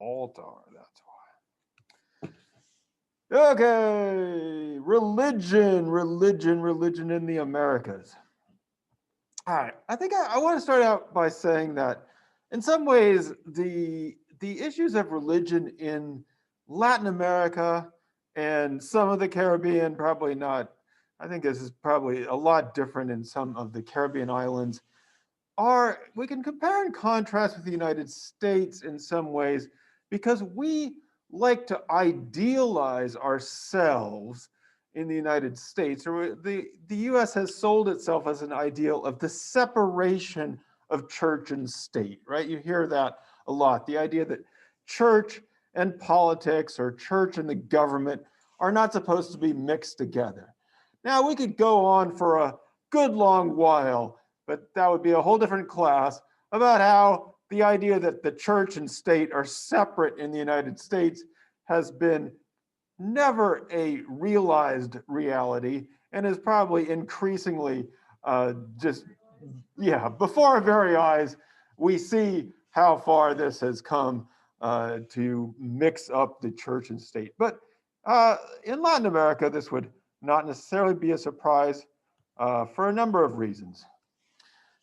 Alt R, that's why. Okay, religion in the Americas. All right, I think I want to start out by saying that in some ways, the issues of religion in Latin America and some of the Caribbean, probably not, I think this is probably a lot different in some of the Caribbean islands, we can compare and contrast with the United States in some ways because we like to idealize ourselves in the United States, or the US has sold itself as an ideal of the separation of church and state, right? You hear that a lot, the idea that church and politics or church and the government are not supposed to be mixed together. Now, we could go on for a good long while, but that would be a whole different class about how the idea that the church and state are separate in the United States has been never a realized reality and is probably increasingly before our very eyes, we see how far this has come to mix up the church and state. But in Latin America, this would not necessarily be a surprise for a number of reasons.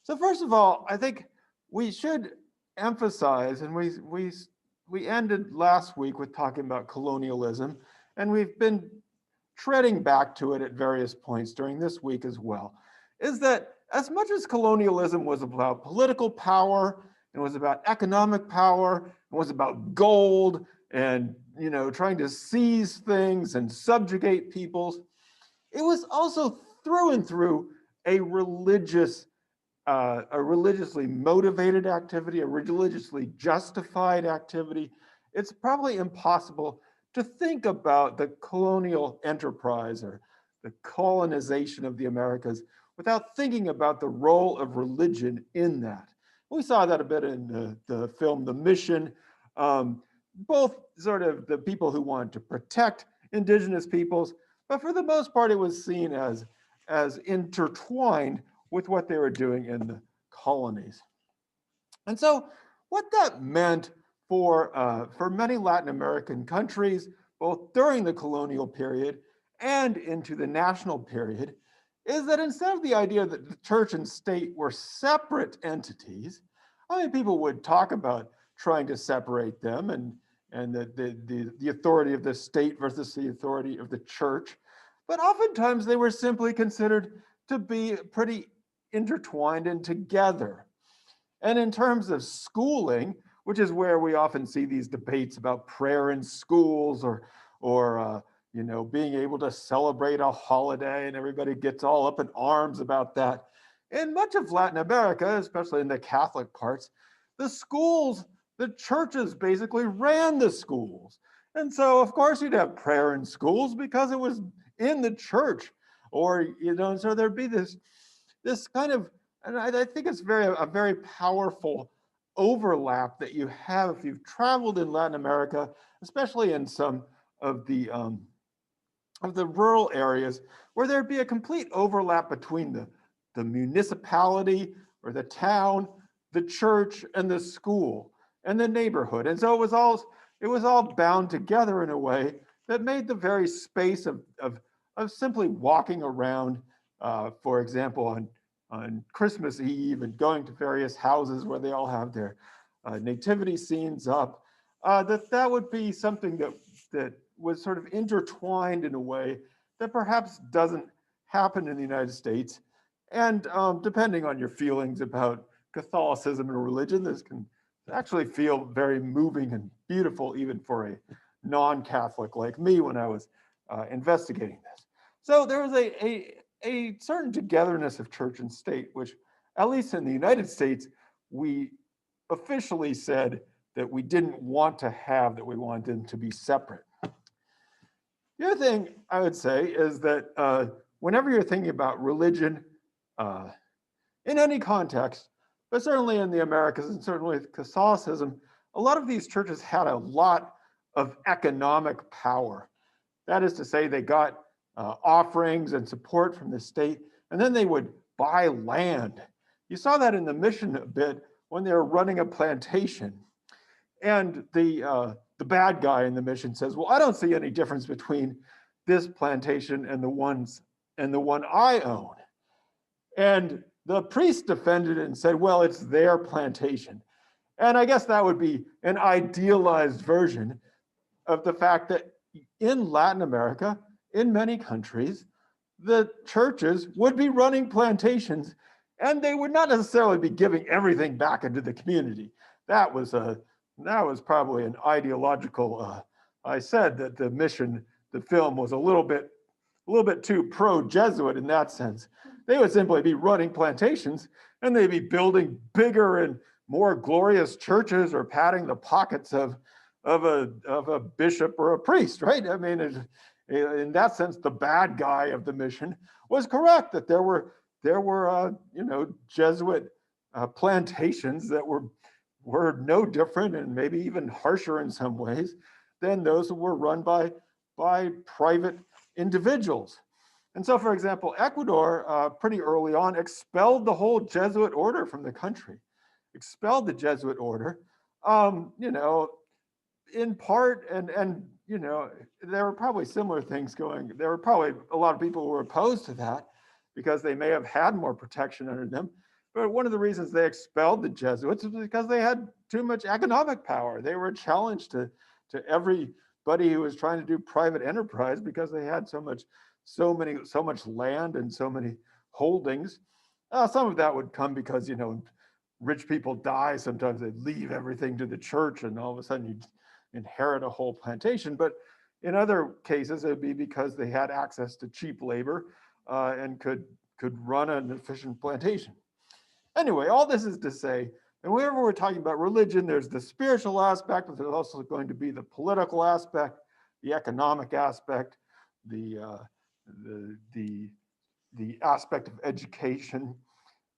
So first of all, I think we should emphasize, and we ended last week with talking about colonialism, and we've been treading back to it at various points during this week as well, is that as much as colonialism was about political power, it was about economic power, it was about gold and trying to seize things and subjugate peoples, it was also through and through a religiously motivated activity, a religiously justified activity. It's probably impossible to think about the colonial enterprise or the colonization of the Americas without thinking about the role of religion in that. We saw that a bit in the film The Mission. Both sort of the people who wanted to protect indigenous peoples, but for the most part, it was seen as intertwined with what they were doing in the colonies. And so what that meant for many Latin American countries, both during the colonial period and into the national period, is that instead of the idea that the church and state were separate entities, I mean, people would talk about trying to separate them and the authority of the state versus the authority of the church, but oftentimes they were simply considered to be pretty intertwined and together. And in terms of schooling, which is where we often see these debates about prayer in schools or being able to celebrate a holiday, and everybody gets all up in arms about that. In much of Latin America, especially in the Catholic parts, the schools, the churches basically ran the schools. And so, of course, you'd have prayer in schools because it was in the church. Or, so there'd be this kind of, and I think it's a very powerful overlap that you have if you've traveled in Latin America, especially in some of the rural areas, where there'd be a complete overlap between the municipality or the town, the church, and the school and the neighborhood. And so it was all bound together in a way that made the very space of simply walking around, for example, on Christmas Eve and going to various houses where they all have their nativity scenes up, that would be something that was sort of intertwined in a way that perhaps doesn't happen in the United States. And depending on your feelings about Catholicism and religion, this can actually feel very moving and beautiful, even for a non-Catholic like me when I was investigating this. So there was a certain togetherness of church and state, which, at least in the United States, we officially said that we didn't want to have, that we wanted them to be separate. The other thing I would say is that whenever you're thinking about religion in any context, but certainly in the Americas and certainly with Catholicism, a lot of these churches had a lot of economic power. That is to say, they got offerings and support from the state, and then they would buy land. You saw that in the mission a bit when they were running a plantation. And the bad guy in the mission says, well, I don't see any difference between this plantation and the one I own. And the priest defended it and said, well, it's their plantation. And I guess that would be an idealized version of the fact that in Latin America, in many countries, the churches would be running plantations and they would not necessarily be giving everything back into the community. That was probably an ideological, I said that the film was a little bit too pro-Jesuit in that sense. They would simply be running plantations and they'd be building bigger and more glorious churches or padding the pockets of a bishop or a priest, right? I mean, in that sense, the bad guy of the mission was correct that there were Jesuit plantations that were no different and maybe even harsher in some ways than those that were run by private individuals. And so, for example, Ecuador pretty early on expelled the whole Jesuit order from the country, expelled the Jesuit order, in part, and there were probably similar things going. There were probably a lot of people who were opposed to that because they may have had more protection under them. But one of the reasons they expelled the Jesuits was because they had too much economic power. They were a challenge to everybody who was trying to do private enterprise because they had so much land and so many holdings. Some of that would come because rich people die. Sometimes they leave everything to the church, and all of a sudden you inherit a whole plantation. But in other cases, it would be because they had access to cheap labor and could run an efficient plantation. Anyway, all this is to say, and whenever we're talking about religion, there's the spiritual aspect, but there's also going to be the political aspect, the economic aspect, the aspect of education,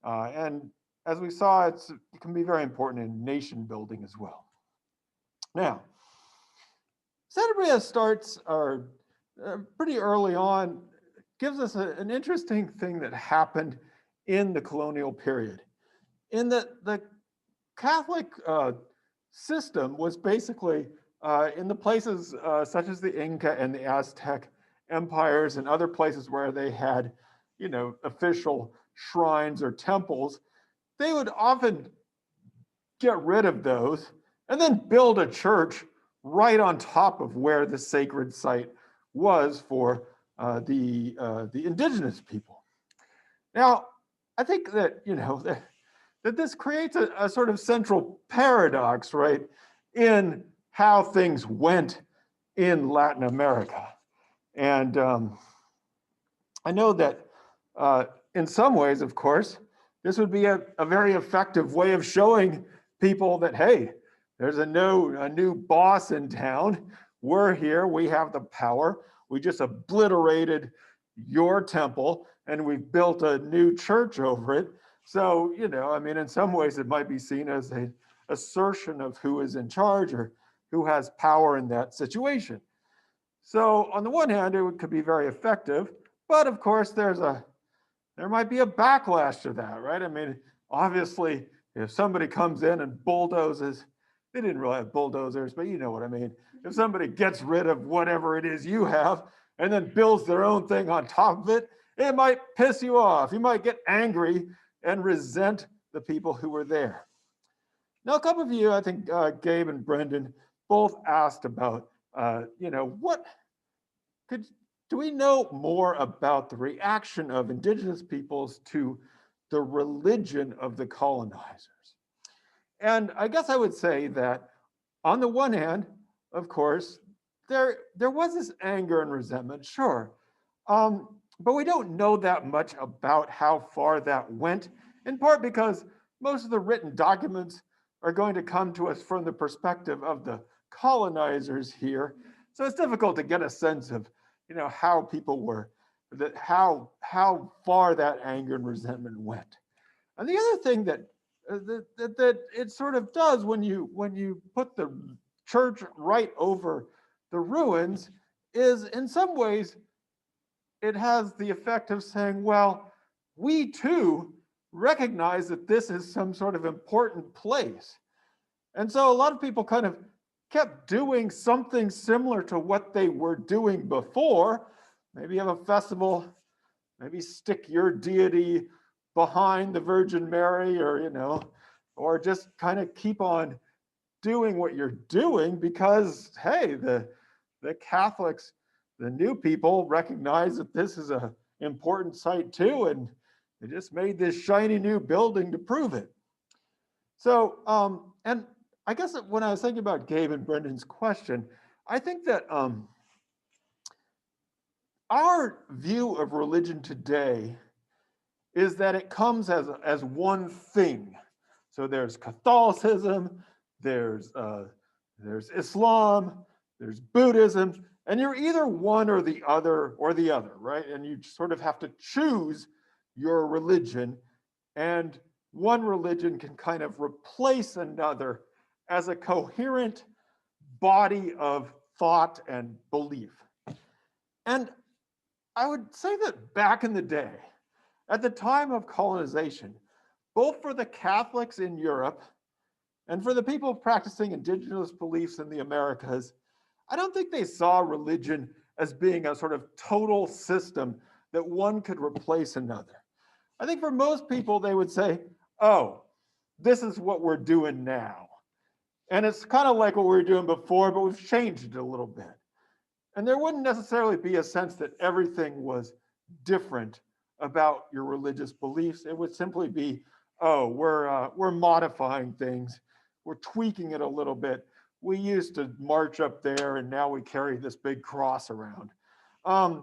and as we saw, it can be very important in nation building as well. Now, Sanabria starts pretty early on, gives us an interesting thing that happened in the colonial period, in that the Catholic system was basically in the places such as the Inca and the Aztec empires and other places where they had, official shrines or temples, they would often get rid of those and then build a church right on top of where the sacred site was for the indigenous people. Now, I think that that this creates a sort of central paradox, right, in how things went in Latin America. And I know that in some ways, of course, this would be a very effective way of showing people that, hey, there's a new boss in town. We're here, we have the power. We just obliterated your temple and we've built a new church over it. So, in some ways it might be seen as an assertion of who is in charge or who has power in that situation. So on the one hand, it could be very effective, but of course there might be a backlash to that, right? Obviously, if somebody comes in and bulldozes, they didn't really have bulldozers, but you know what I mean. If somebody gets rid of whatever it is you have and then builds their own thing on top of it, it might piss you off. You might get angry and resent the people who were there. Now, a couple of you, I think Gabe and Brendan, both asked about, do we know more about the reaction of indigenous peoples to the religion of the colonizers? And I guess I would say that on the one hand, of course, there was this anger and resentment, sure. But we don't know that much about how far that went, in part because most of the written documents are going to come to us from the perspective of the colonizers here. So it's difficult to get a sense of, how people were, how far that anger and resentment went. And the other thing that it sort of does when you put the church right over the ruins is, in some ways, it has the effect of saying, well, we too recognize that this is some sort of important place. And so a lot of people kind of kept doing something similar to what they were doing before. Maybe have a festival, maybe stick your deity behind the Virgin Mary, or, or just kind of keep on doing what you're doing because, hey, the Catholics, the new people recognize that this is an important site too, and they just made this shiny new building to prove it. So, and I guess when I was thinking about Gabe and Brendan's question, I think that our view of religion today is that it comes as one thing. So there's Catholicism, there's Islam, there's Buddhism, and you're either one or the other, right? And you sort of have to choose your religion, and one religion can kind of replace another as a coherent body of thought and belief. And I would say that back in the day, at the time of colonization, both for the Catholics in Europe and for the people practicing indigenous beliefs in the Americas, I don't think they saw religion as being a sort of total system that one could replace another. I think for most people, they would say, oh, this is what we're doing now. And it's kind of like what we were doing before, but we've changed it a little bit. And there wouldn't necessarily be a sense that everything was different about your religious beliefs. It would simply be, oh, we're modifying things. We're tweaking it a little bit. We used to march up there, and now we carry this big cross around. I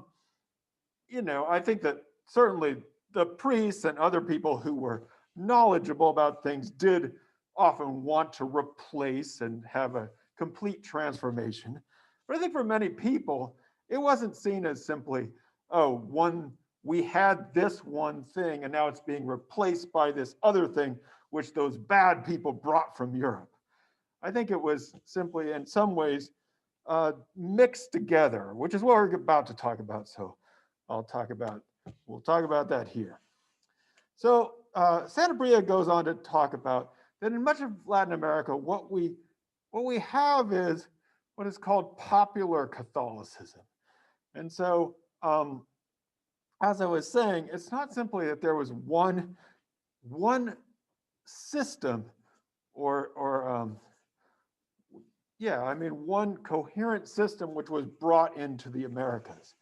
think that certainly the priests and other people who were knowledgeable about things did often want to replace and have a complete transformation. But I think for many people, it wasn't seen as simply, oh, we had this one thing and now it's being replaced by this other thing, which those bad people brought from Europe. I think it was simply, in some ways, mixed together, which is what we're about to talk about. So we'll talk about that here. So Sanabria goes on to talk about that in much of Latin America, what we have is what is called popular Catholicism. And so, as I was saying, it's not simply that there was one system one coherent system which was brought into the Americas.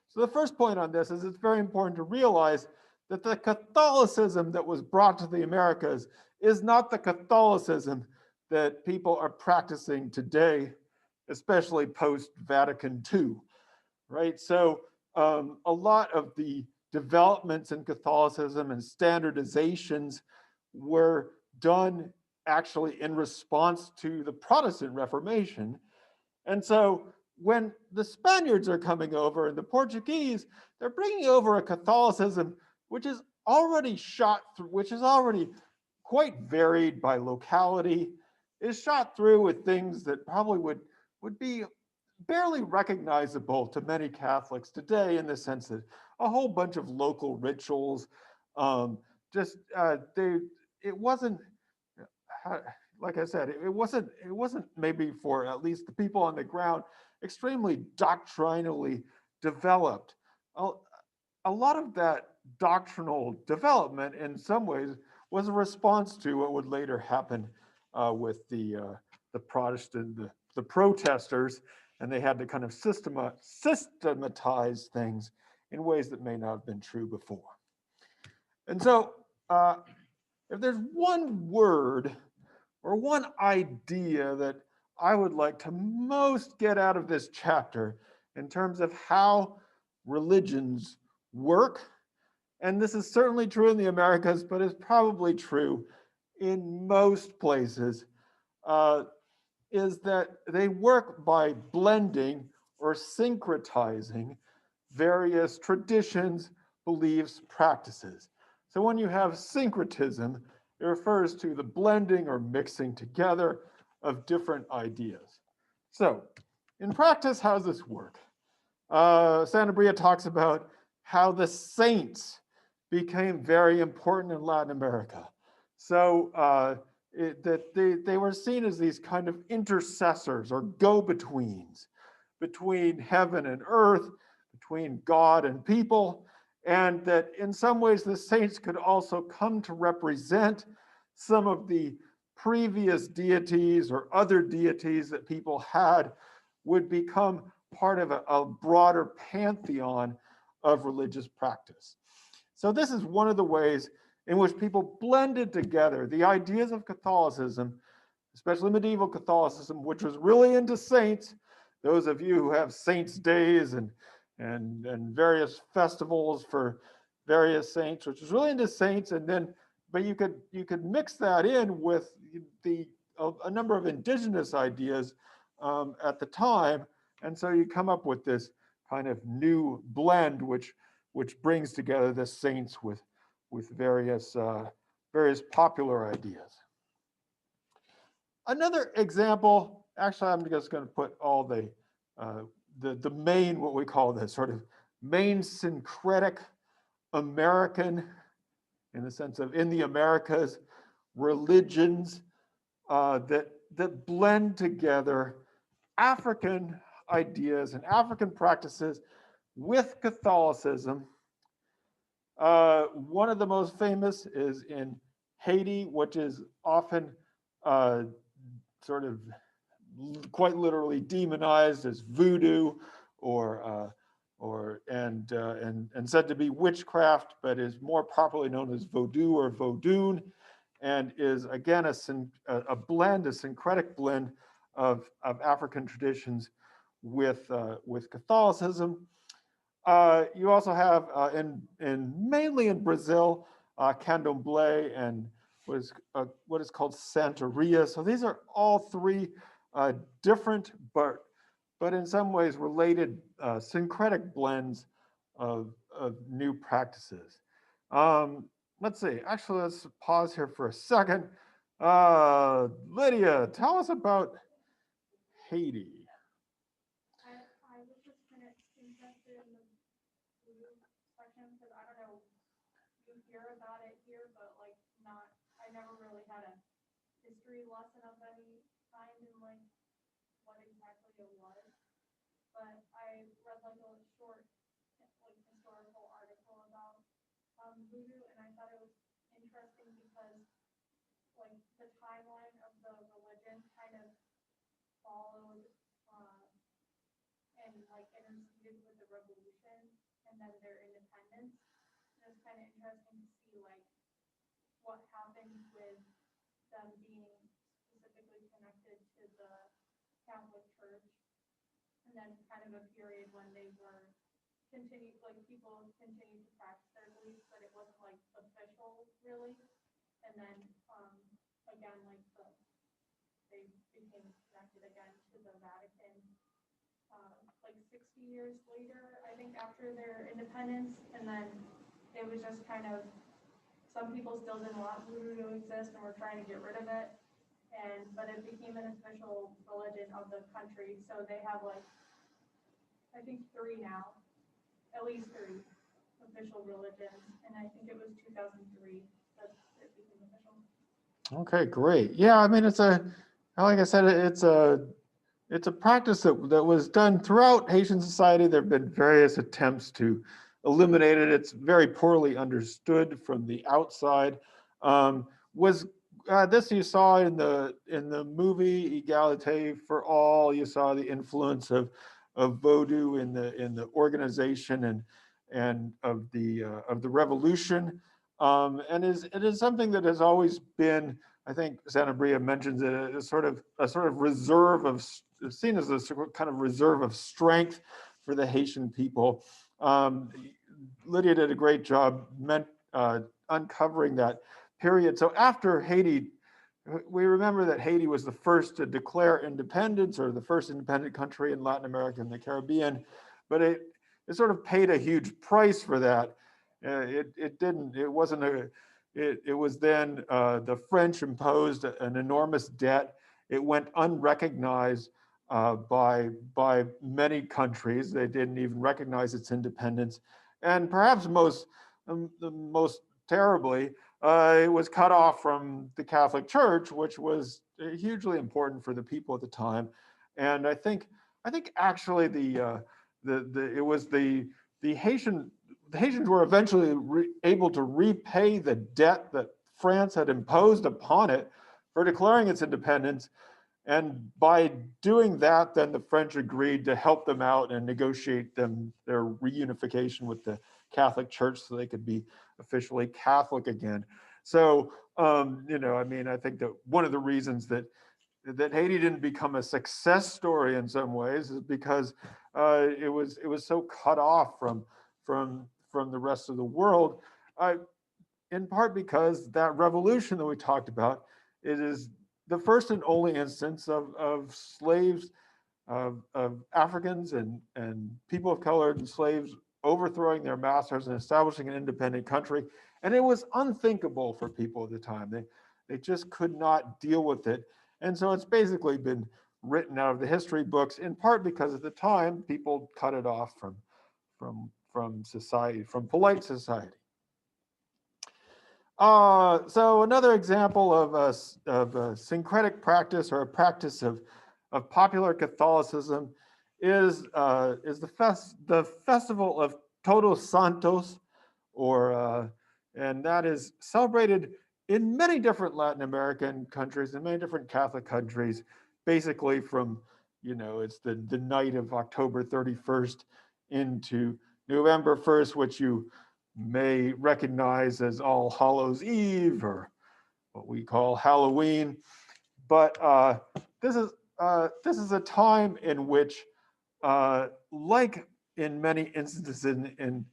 So the first point on this is it's very important to realize that the Catholicism that was brought to the Americas is not the Catholicism that people are practicing today, especially post-Vatican II, right? So a lot of the developments in Catholicism and standardizations were done actually in response to the Protestant Reformation. And so when the Spaniards are coming over and the Portuguese, they're bringing over a Catholicism which is already which is already quite varied by locality, is shot through with things that probably would be barely recognizable to many Catholics today, in the sense that a whole bunch of local rituals, it wasn't, like I said, it wasn't maybe, for at least the people on the ground, extremely doctrinally developed. A lot of that doctrinal development, in some ways, was a response to what would later happen with the protesters, and they had to kind of systematize things in ways that may not have been true before. And so, if there's one word or one idea that I would like to most get out of this chapter in terms of how religions work, and this is certainly true in the Americas, but it's probably true in most places, is that they work by blending or syncretizing various traditions, beliefs, practices. So when you have syncretism, it refers to the blending or mixing together of different ideas. So in practice, how does this work? Sanabria talks about how the saints became very important in Latin America. So that they were seen as these kind of intercessors or go-betweens between heaven and earth, between God and people, and that in some ways the saints could also come to represent some of the previous deities or other deities that people had, would become part of a broader pantheon of religious practice. So this is one of the ways in which people blended together the ideas of Catholicism, especially medieval Catholicism, which was really into saints. Those of you who have saints' days and various festivals for various saints, which was really into saints, and then, but you could mix that in with a number of indigenous ideas at the time, and so you come up with this kind of new blend, which brings together the saints with various popular ideas. Another example, actually, I'm just going to put all the main, what we call the sort of main syncretic American, in the sense of in the Americas, religions that blend together African ideas and African practices with Catholicism. One of the most famous is in Haiti, which is often sort of quite literally demonized as voodoo or said to be witchcraft, but is more properly known as Vodou or Vodun, and is again a blend, a syncretic blend of African traditions with Catholicism. You also have mainly in Brazil, candomblé and what is called Santeria. So these are all three different, but in some ways related syncretic blends of new practices. Let's see. Actually, let's pause here for a second. Lydia, tell us about Haiti. I was just kind of interested in the voodoo section because I don't know, you hear about it here, but like not, I never really had a history lesson of any kind in like what exactly it was. But I read like a short like historical article about voodoo, and I thought it was interesting because like the timeline of the religion kind of followed and like interceded with the revolution and then their independence. And it's kind of interesting to see like what happened with them being specifically connected to the Catholic Church, and then kind of a period when they were continued, like people continued to practice their beliefs, but it wasn't like official really. And then again, like they became connected again to the Vatican like 60 years later, I think, after their independence. And then it was just kind of, some people still didn't want voodoo to exist and were trying to get rid of it. But it became an official religion of the country. So they have like, I think 3 now, at least 3 official religions. And I think it was 2003 that it became official. Okay, great. Yeah, I mean, like I said, it's a practice that was done throughout Haitian society. There have been various attempts to eliminate it. It's very poorly understood from the outside. Was this you saw in the movie Egalite for All? You saw the influence of Vodou in the organization and of the revolution. And it is something that has always been, I think Sanabria mentions it, a sort of reserve of, seen as a kind of reserve of strength for the Haitian people. Lydia did a great job uncovering that period. So after Haiti, we remember that Haiti was the first to declare independence, or the first independent country in Latin America and the Caribbean, but it sort of paid a huge price for that. It was then the French imposed an enormous debt. It went unrecognized by many countries. They didn't even recognize its independence. And perhaps the most terribly, it was cut off from the Catholic Church, which was hugely important for the people at the time. And I think actually it was the Haitian the Haitians were eventually able to repay the debt that France had imposed upon it for declaring its independence. And by doing that, then the French agreed to help them out and negotiate their reunification with the Catholic Church so they could be officially Catholic again. So, I mean, I think that one of the reasons that Haiti didn't become a success story in some ways is because it was so cut off from the rest of the world, in part because that revolution that we talked about, it is the first and only instance of slaves, of Africans and people of color and slaves overthrowing their masters and establishing an independent country. And it was unthinkable for people at the time. They just could not deal with it. And so it's basically been written out of the history books, in part because at the time people cut it off from society, from polite society. So another example of a syncretic practice or a practice of popular Catholicism is the festival of Todos Santos, and that is celebrated in many different Latin American countries, in many different Catholic countries, basically from, it's the night of October 31st into November 1st, which you may recognize as All Hallows Eve, or what we call Halloween. But this is a time in which, like in many instances in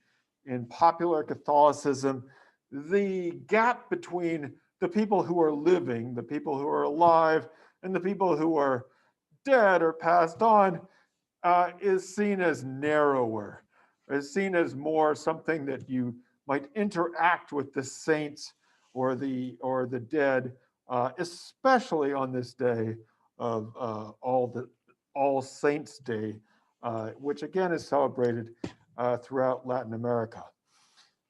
popular Catholicism, the gap between the people who are living, the people who are alive, and the people who are dead or passed on is seen as narrower, is seen as more something that you might interact with the saints or the dead, especially on this day of All Saints Day, which again is celebrated throughout Latin America.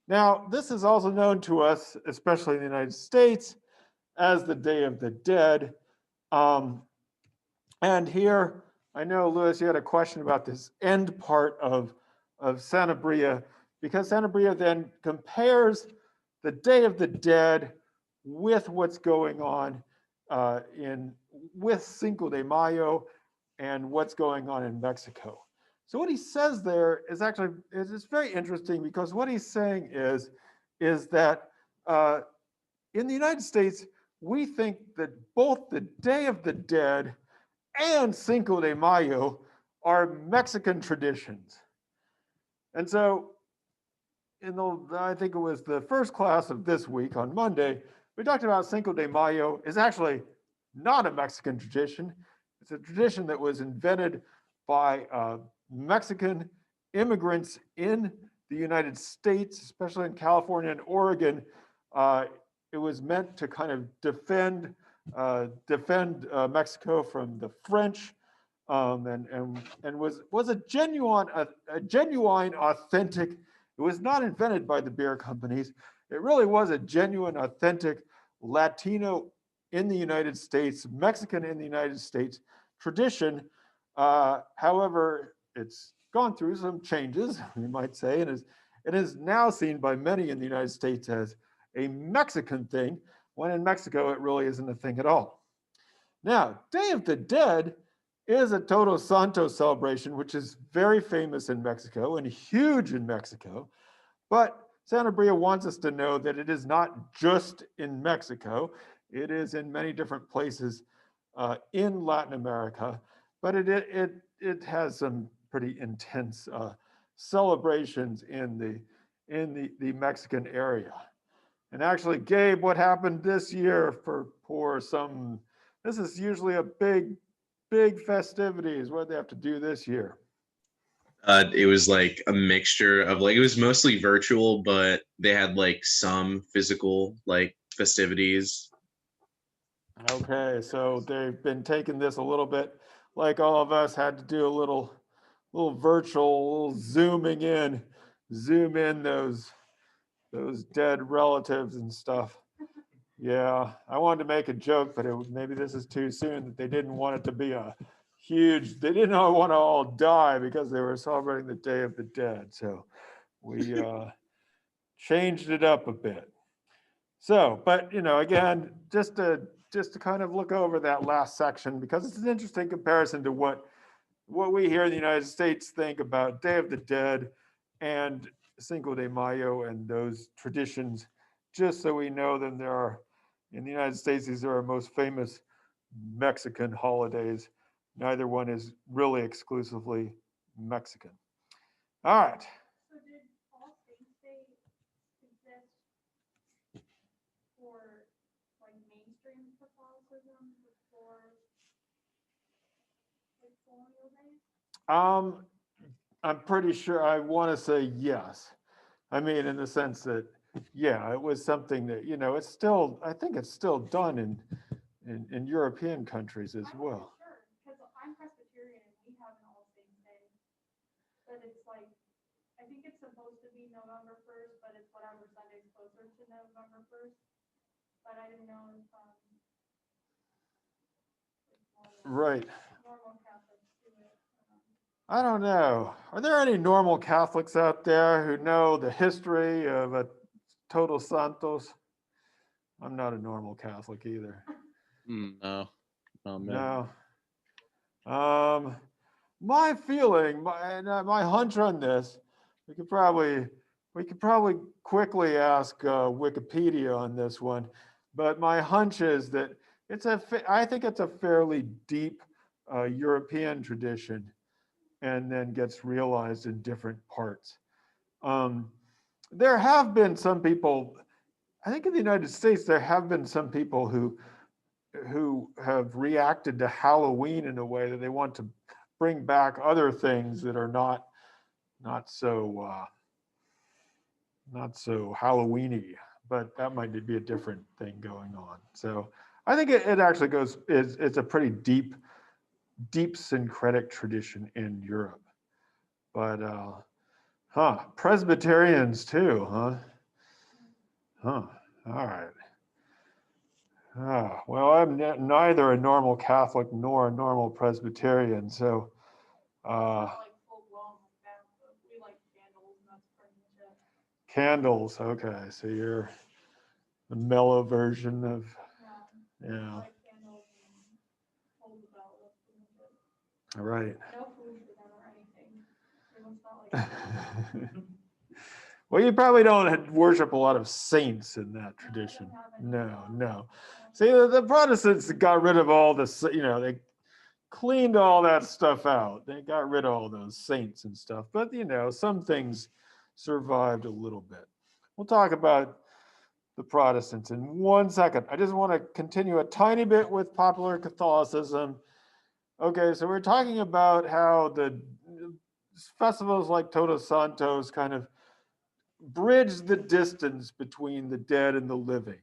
Now, this is also known to us, especially in the United States, as the Day of the Dead. And here, I know, Louis, you had a question about this end part of Sanabria, because Sanabria then compares the Day of the Dead with what's going on with Cinco de Mayo and what's going on in Mexico. So what he says there is actually, it's very interesting, because what he's saying is that in the United States, we think that both the Day of the Dead and Cinco de Mayo are Mexican traditions. And so I think it was the first class of this week on Monday, we talked about Cinco de Mayo is actually not a Mexican tradition. It's a tradition that was invented by Mexican immigrants in the United States, especially in California and Oregon. It was meant to kind of defend Mexico from the French, and was a genuine, authentic. It was not invented by the beer companies. It really was a genuine, authentic Latino in the United States, Mexican in the United States tradition. However, it's gone through some changes, we might say, and is now seen by many in the United States as a Mexican thing, when in Mexico it really isn't a thing at all. Now, Day of the Dead is a Todos Santos celebration, which is very famous in Mexico and huge in Mexico. But Sanabria wants us to know that it is not just in Mexico. It is in many different places in Latin America, but it has some pretty intense celebrations in the Mexican area. And actually, Gabe, what happened this year for some, this is usually a big festivities. What did they have to do this year? It was like a mixture of it was mostly virtual, but they had like some physical festivities. Okay, so they've been taking this a little bit, like all of us had to do a little virtual, zoom in those dead relatives and stuff. Yeah, I wanted to make a joke, but maybe this is too soon, that they didn't want it to be a huge, they didn't all want to all die because they were celebrating the Day of the Dead. So we changed it up a bit. So, but again, just to kind of look over that last section, because it's an interesting comparison to what we here in the United States think about Day of the Dead and Cinco de Mayo and those traditions, just so we know that there are, in the United States, these are our most famous Mexican holidays. Neither one is really exclusively Mexican. All right. So did All Saints Day exist for like mainstream Catholicism before like colonial days? Um, I'm pretty sure I want to say yes. I mean, in the sense that, yeah, it was something that, it's still, I think it's still done in European countries as I well. wasn't sure because I'm Presbyterian and we have an All Saints Day, but it's like I think it's supposed to be November 1st, but it's whatever Sunday's closer to November 1st. But I didn't know if Right. normal Catholics do it. I don't know. Are there any normal Catholics out there who know the history of a Todos Santos? I'm not a normal Catholic either. No, no, man. No. My feeling, my hunch on this, we could probably quickly ask Wikipedia on this one, but my hunch is that I think it's a fairly deep European tradition, and then gets realized in different parts. There have been some people, I think in the United States, there have been some people who have reacted to Halloween in a way that they want to bring back other things that are not so Halloweeny, but that might be a different thing going on. So I think it actually it's a pretty deep syncretic tradition in Europe. But Presbyterians too, huh? Huh. All right. Well, I'm neither a normal Catholic nor a normal Presbyterian, so It's not like full blown like that, but we like candles and that's pretty much it. candles. Okay, so you're the mellow version of, yeah. Like candles and hold the bell. That's pretty much it. All right. No food for them or anything. It's not like Well, you probably don't worship a lot of saints in that tradition. No. See, the Protestants got rid of all this, they cleaned all that stuff out. They got rid of all those saints and stuff. But, some things survived a little bit. We'll talk about the Protestants in 1 second. I just want to continue a tiny bit with popular Catholicism. Okay, so we're talking about how the festivals like Todos Santos kind of bridge the distance between the dead and the living.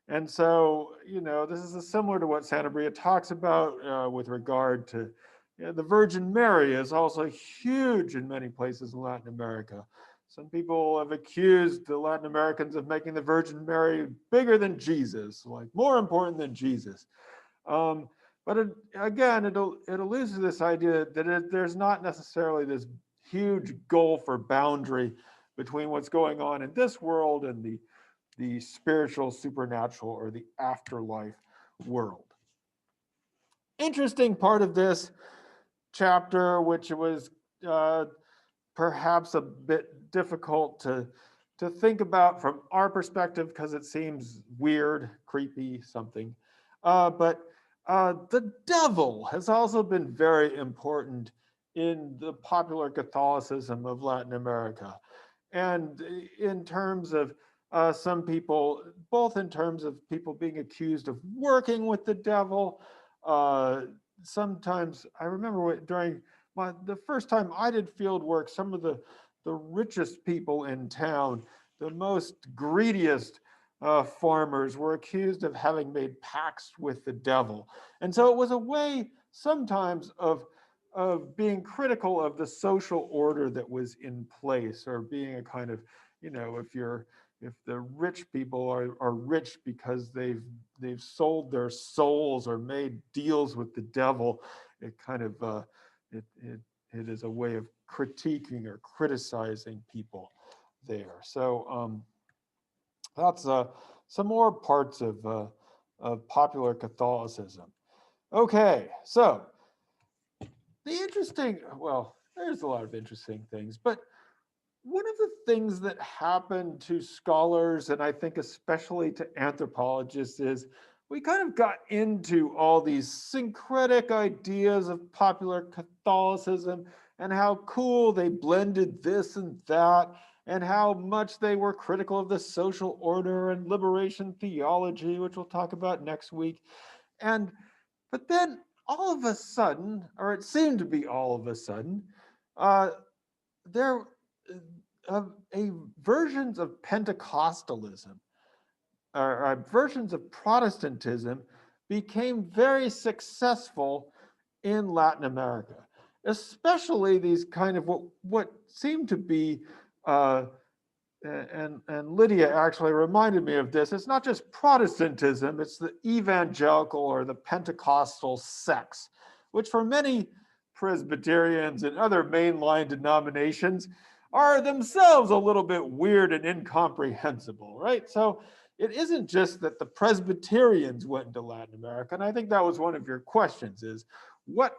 And so, this is similar to what Santa Maria talks about with regard to the Virgin Mary is also huge in many places in Latin America. Some people have accused the Latin Americans of making the Virgin Mary bigger than Jesus, like more important than Jesus. But again, it alludes to this idea that there's not necessarily this huge gulf or boundary between what's going on in this world and the spiritual, supernatural, or the afterlife world. Interesting part of this chapter, which was perhaps a bit difficult to think about from our perspective because it seems weird, creepy, something. But the devil has also been very important in the popular Catholicism of Latin America. And in terms of some people, both in terms of people being accused of working with the devil, sometimes I remember during the first time I did field work, some of the richest people in town, the most greediest farmers were accused of having made pacts with the devil. And so it was a way sometimes of being critical of the social order that was in place, or being a kind of, if if the rich people are rich because they've sold their souls or made deals with the devil, it kind of it is a way of critiquing or criticizing people there. So that's some more parts of popular Catholicism. Okay, so the interesting, well, there's a lot of interesting things, but one of the things that happened to scholars, and I think especially to anthropologists, is we kind of got into all these syncretic ideas of popular Catholicism and how cool they blended this and that, and how much they were critical of the social order and liberation theology, which we'll talk about next week. But then all of a sudden, or it seemed to be all of a sudden, uh, there a versions of Pentecostalism or versions of Protestantism became very successful in Latin America, especially these kind of what seemed to be and Lydia actually reminded me of this. It's not just Protestantism, it's the evangelical or the Pentecostal sects, which for many Presbyterians and other mainline denominations are themselves a little bit weird and incomprehensible, right? So it isn't just that the Presbyterians went into Latin America, and I think that was one of your questions is, what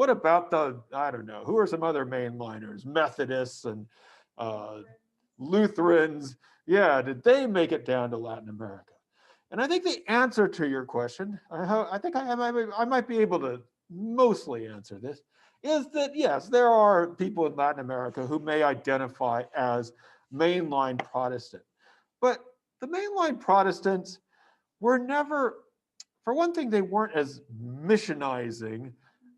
about the, I don't know, who are some other mainliners, Methodists and Lutherans, yeah, did they make it down to Latin America? And I think the answer to your question, I think I might be able to mostly answer this, is that yes, there are people in Latin America who may identify as mainline Protestant. But the mainline Protestants were never, for one thing, they weren't as missionizing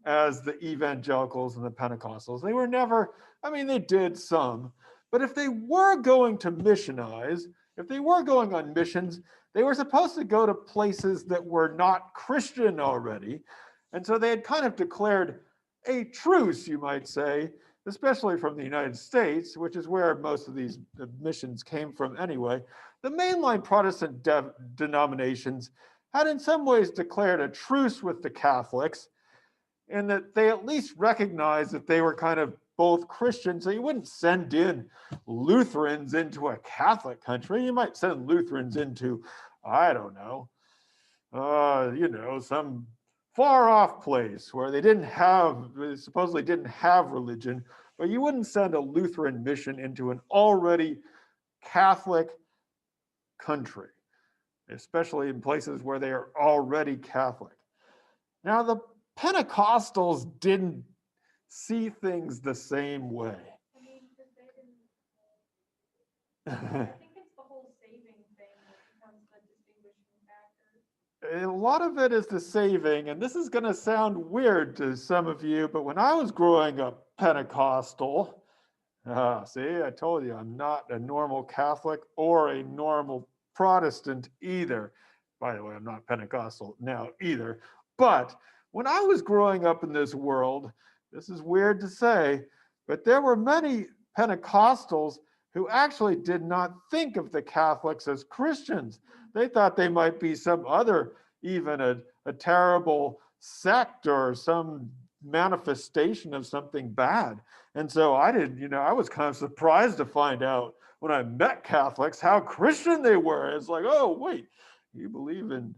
as the evangelicals and the Pentecostals. They were never, I mean, they did some, but if they were going to missionize, if they were going on missions, they were supposed to go to places that were not Christian already. And so they had kind of declared a truce, you might say, especially from the United States, which is where most of these missions came from anyway. The mainline Protestant denominations had in some ways declared a truce with the Catholics, in that they at least recognized that they were kind of both Christian. So you wouldn't send in Lutherans into a Catholic country. You might send Lutherans into, I don't know, some far off place where they supposedly didn't have religion, but you wouldn't send a Lutheran mission into an already Catholic country, especially in places where they are already Catholic. Now, the Pentecostals didn't see things the same way. I mean, because they didn't. I think it's the whole saving thing that becomes the distinguishing factor. A lot of it is the saving, and this is going to sound weird to some of you, but when I was growing up Pentecostal, see, I told you I'm not a normal Catholic or a normal Protestant either. By the way, I'm not Pentecostal now either. But when I was growing up in this world, this is weird to say, but there were many Pentecostals who actually did not think of the Catholics as Christians. They thought they might be some other, even a terrible sect or some manifestation of something bad. And so I was kind of surprised to find out when I met Catholics how Christian they were. It's like, oh, wait, you believe in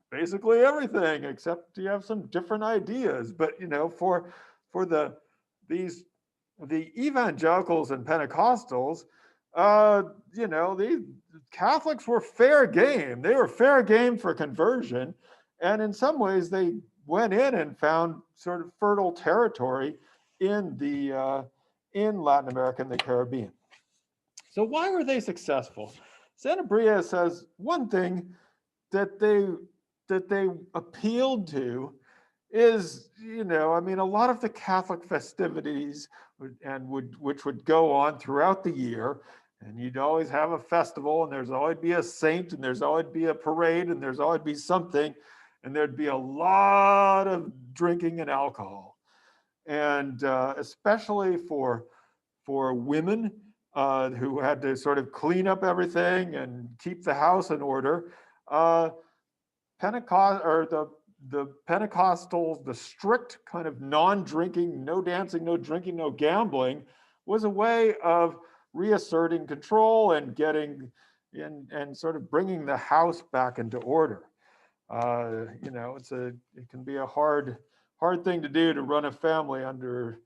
basically everything except you have some different ideas. But for the evangelicals and Pentecostals, the Catholics were fair game. They were fair game for conversion, and in some ways they went in and found sort of fertile territory in Latin America and the Caribbean. So why were they successful? Sanabria says one thing that they appealed to is, a lot of the Catholic festivities which would go on throughout the year, and you'd always have a festival, and there's always be a saint, and there's always be a parade, and there's always be something, and there'd be a lot of drinking and alcohol, and especially for women, who had to sort of clean up everything and keep the house in order. Pentecost or the Pentecostals, the strict kind of non-drinking, no dancing, no drinking, no gambling, was a way of reasserting control and getting in and sort of bringing the house back into order. You know, it can be a hard thing to do to run a family under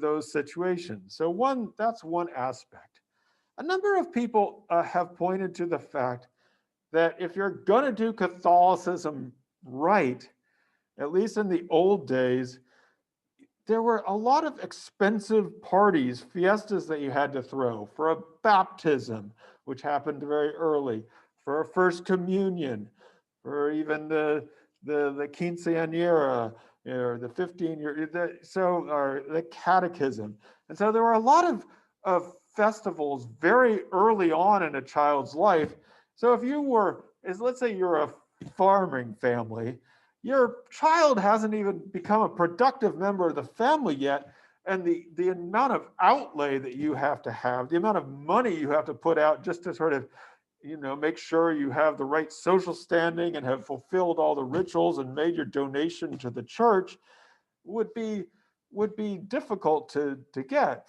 those situations. So that's one aspect. A number of people have pointed to the fact that if you're going to do Catholicism right, at least in the old days, there were a lot of expensive parties, fiestas that you had to throw for a baptism, which happened very early, for a first communion, for even the quinceañera, or the 15-year, or the catechism. And so there were a lot of festivals very early on in a child's life. So if you were, let's say you're a farming family, your child hasn't even become a productive member of the family yet, and the amount of outlay that you have to have, the amount of money you have to put out just to sort of, you know, make sure you have the right social standing and have fulfilled all the rituals and made your donation to the church would be difficult to get.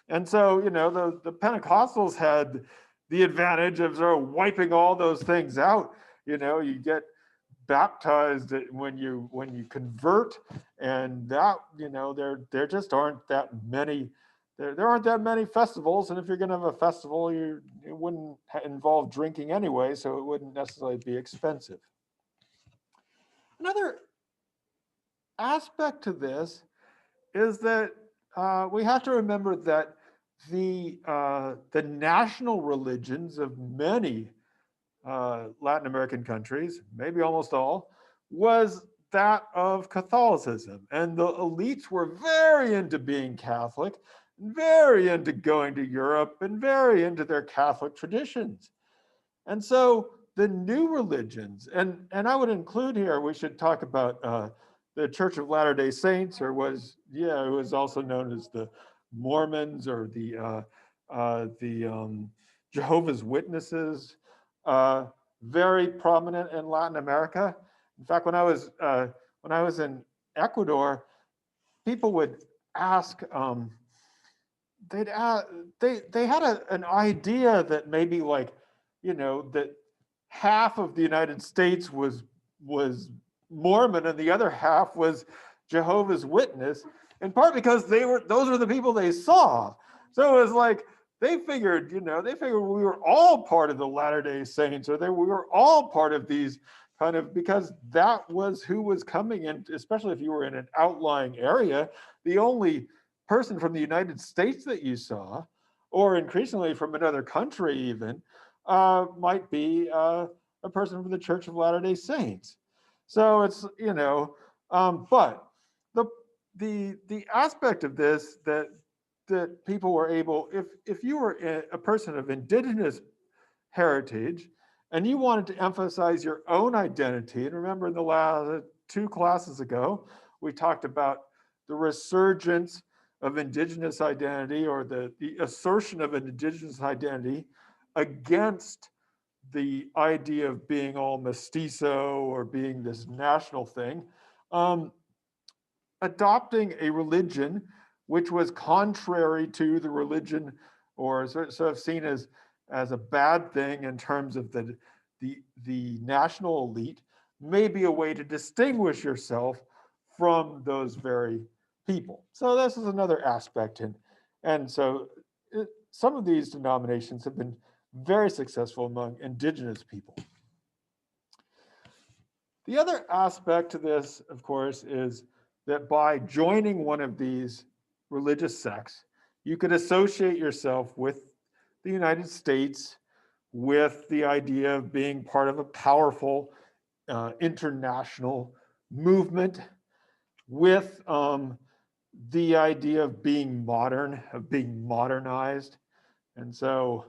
And so, you know, the Pentecostals had the advantage of sort of wiping all those things out. You know, you get baptized when you convert, and that, you know, there just aren't that many. There aren't that many festivals, and if you're going to have a festival, it wouldn't involve drinking anyway, so it wouldn't necessarily be expensive. Another aspect to this is that we have to remember that the national religions of many Latin American countries, maybe almost all, was that of Catholicism. And the elites were very into being Catholic, very into going to Europe, and very into their Catholic traditions. And so the new religions, and I would include here, we should talk about the Church of Latter-day Saints, or it was also known as the Mormons, or the Jehovah's Witnesses, very prominent in Latin America. In fact, when I was in Ecuador, people would ask, they had an idea that maybe, like, you know, that half of the United States was Mormon and the other half was Jehovah's Witness, in part because those were the people they saw. So it was like they figured we were all part of the Latter-day Saints, or we were all part of these kind of, because that was who was coming in, especially if you were in an outlying area. The only person from the United States that you saw, or increasingly from another country even, might be a person from the Church of Latter-day Saints. So it's, you know, but the aspect of this that people were able, if you were a person of indigenous heritage and you wanted to emphasize your own identity, and remember in the last 2 classes ago, we talked about the resurgence of indigenous identity, or the assertion of an indigenous identity against the idea of being all mestizo or being this national thing, adopting a religion which was contrary to the religion, or sort of seen as a bad thing in terms of the national elite, may be a way to distinguish yourself from those very people. So this is another aspect, and so some of these denominations have been very successful among indigenous people. The other aspect to this, of course, is that by joining one of these religious sects, you could associate yourself with the United States, with the idea of being part of a powerful international movement, with the idea of being modern, of being modernized. And so,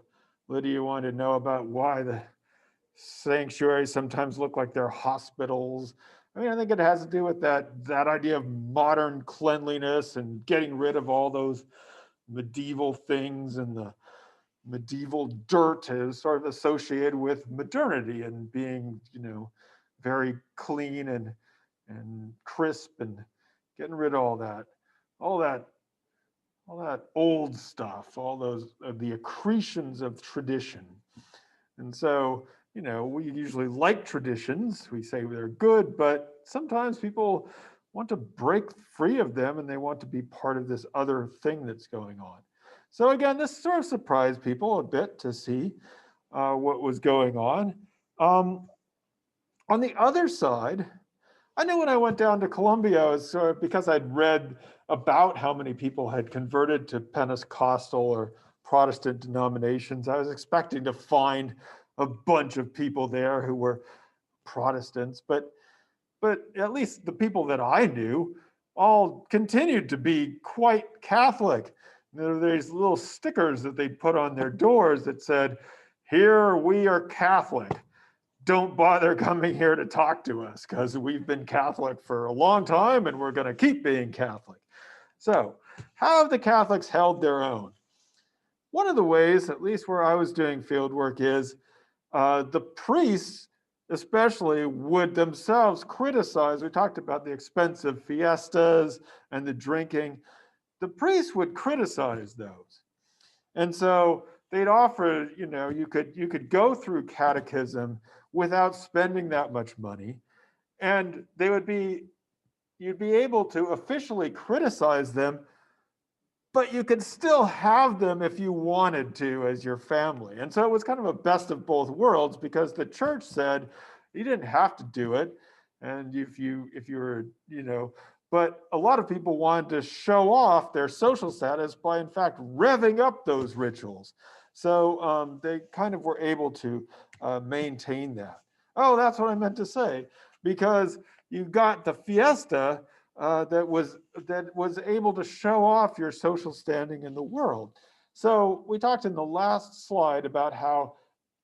Lydia wanted to know about why the sanctuaries sometimes look like they're hospitals. I mean, I think it has to do with that idea of modern cleanliness and getting rid of all those medieval things and medieval dirt is sort of associated with modernity and being, very clean and crisp and getting rid of all that old stuff, all those the accretions of tradition. And so, we usually like traditions. We say they're good, but sometimes people want to break free of them and they want to be part of this other thing that's going on. So again, this sort of surprised people a bit to see what was going on. On the other side, I knew when I went down to Colombia, it was sort of because I'd read about how many people had converted to Pentecostal or Protestant denominations. I was expecting to find a bunch of people there who were Protestants, but at least the people that I knew all continued to be quite Catholic. There were these little stickers that they put on their doors that said, "Here we are Catholic. Don't bother coming here to talk to us because we've been Catholic for a long time and we're going to keep being Catholic." So how have the Catholics held their own? One of the ways, at least where I was doing field work, is the priests especially would themselves criticize. We talked about the expensive fiestas and the drinking. The priests would criticize those. And so they'd offer, you could go through catechism without spending that much money. And you'd be able to officially criticize them, but you could still have them if you wanted to as your family. And so it was kind of a best of both worlds because the church said you didn't have to do it. And if you were, but a lot of people wanted to show off their social status by, in fact, revving up those rituals. So they kind of were able to maintain that. Oh, that's what I meant to say, because you've got the fiesta that was able to show off your social standing in the world. So we talked in the last slide about how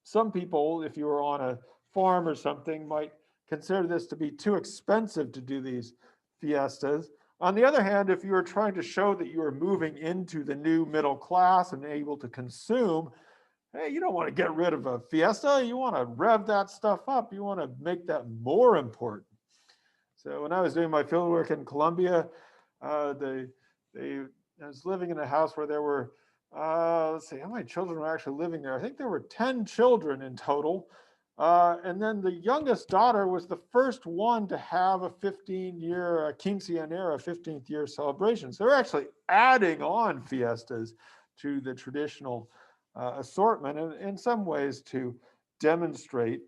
some people, if you were on a farm or something, might consider this to be too expensive to do these fiestas. On the other hand, if you were trying to show that you were moving into the new middle class and able to consume, hey, you don't want to get rid of a fiesta. You want to rev that stuff up. You want to make that more important. So when I was doing my fieldwork in Colombia, I was living in a house where there were, let's see, how many children were actually living there? I think there were 10 children in total. And then the youngest daughter was the first one to have a 15-year quinceañera, 15th year celebration. So they're actually adding on fiestas to the traditional assortment, and in some ways to demonstrate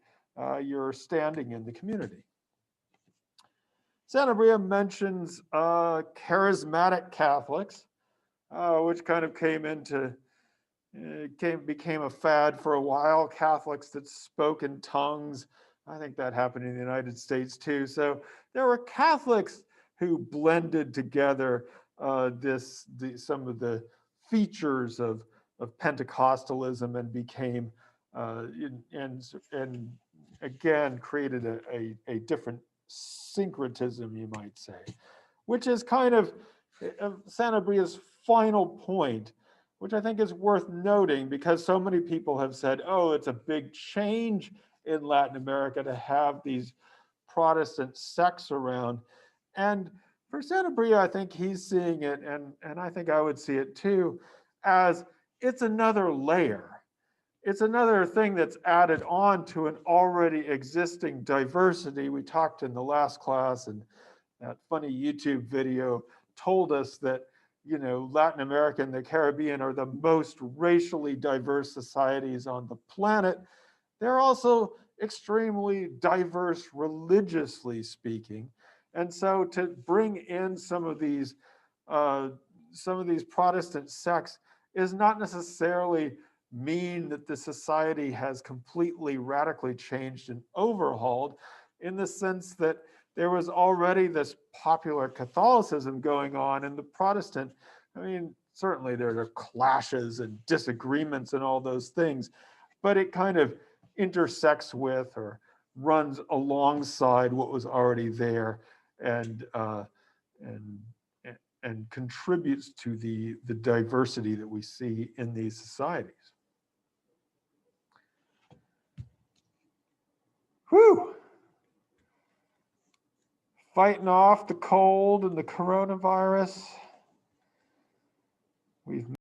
your standing in the community. Sanabria mentions charismatic Catholics, which kind of became a fad for a while. Catholics that spoke in tongues. I think that happened in the United States too. So there were Catholics who blended together some of the features of Pentecostalism and became and again created a different syncretism, you might say, which is kind of Sanabria's final point, which I think is worth noting because so many people have said, oh, it's a big change in Latin America to have these Protestant sects around. And for Sanabria, I think he's seeing it, and I think I would see it too, as it's another layer. It's another thing that's added on to an already existing diversity. We talked in the last class, and that funny YouTube video told us that Latin America and the Caribbean are the most racially diverse societies on the planet. They're also extremely diverse religiously speaking. And so to bring in some of these Protestant sects is not necessarily mean that the society has completely radically changed and overhauled, in the sense that there was already this popular Catholicism going on, and the Protestant, I mean, certainly there are clashes and disagreements and all those things, but it kind of intersects with or runs alongside what was already there and contributes to the diversity that we see in these societies. Whew. Fighting off the cold and the coronavirus. We've